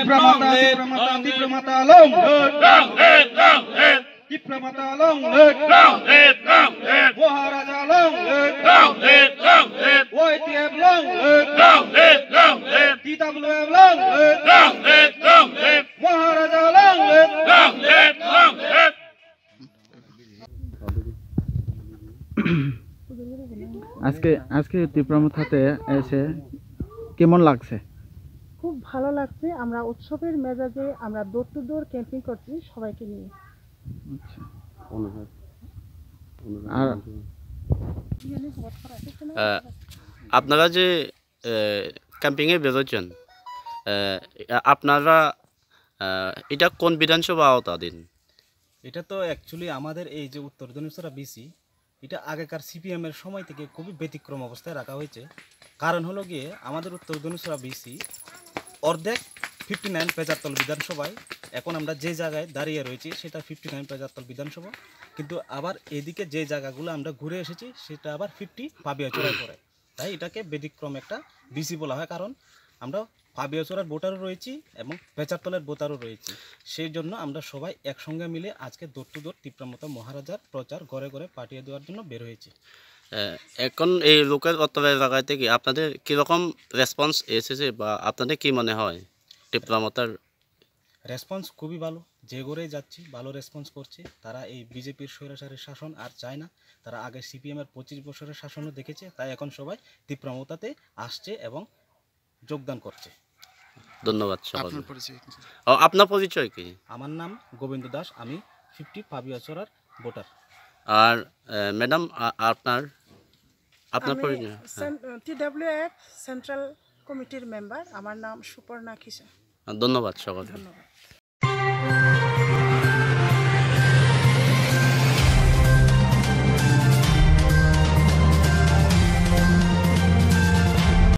Dipramata long Dipramata long Maharaja long YTF long TWF long Maharaja long আজকে তীব্রমাথাতে এসে কেমন লাগছে? খুব ভালো লাগছে। আমরা উৎসবের মেজাজে আমরা ডোর টু ডোর ক্যাম্পিং করছি সবাইকে নিয়ে। আপনারা যে ক্যাম্পিংয়ে বেরোচ্ছেন, আপনারা এটা কোন বিধানসভা আওতাধীন? এটা তো অ্যাকচুয়ালি আমাদের এই যে উত্তর দক্ষিণেশ্বরা বিসি, এটা আগেকার সিপিএমের সময় থেকে খুবই ব্যতিক্রম অবস্থায় রাখা হয়েছে। কারণ হলো গিয়ে আমাদের উত্তর দক্ষিণেশ্বরা বিসি অর্ধেক 59 পেজারতল বিধানসভায়, এখন আমরা যে জায়গায় দাঁড়িয়ে রয়েছি সেটা 59 পেজারতল বিধানসভা, কিন্তু আবার এদিকে যে জায়গাগুলো আমরা ঘুরে এসেছি সেটা আবার 50 পাবিয়াচড়ায় পড়ে। তাই এটাকে ব্যতিক্রম একটা বিসি বলা হয়, কারণ আমরা পাবিয়াচড়ার ভোটারও রয়েছি এবং পেচারতলের ভোটারও রয়েছি। সেই জন্য আমরা সবাই একসঙ্গে মিলে আজকে ডোর টু ডোর তীব্রমাতা মহারাজার প্রচার ঘরে ঘরে পাঠিয়ে দেওয়ার জন্য বের হয়েছি। এখন এই লোকের অত্যাচার জায়গায় থেকে আপনাদের কীরকম রেসপন্স এসেছে বা আপনাদের কি মনে হয়? তীব্রমাতার রেসপন্স খুবই ভালো, যে ঘরেই যাচ্ছি ভালো রেসপন্স করছে। তারা এই বিজেপির স্বৈরাচারী শাসন আর চায় না, তারা আগে সিপিএমের 25 বছরের শাসনও দেখেছে। তাই এখন সবাই তীব্রমাতাতে আসছে এবং যোগদান করছে। ধন্যবাদ সকলকে। আপনার পরিচয় কি? আমার নাম গোবিন্দ দাস, আমি 50 পাবিয়াচড়ার ভোটার। আর ম্যাডাম আপনার পরিচয়? TWF সেন্ট্রাল কমিটির মেম্বার, আমার নাম সুপর্ণা খিসা। ধন্যবাদ সকলকে। ধন্যবাদ।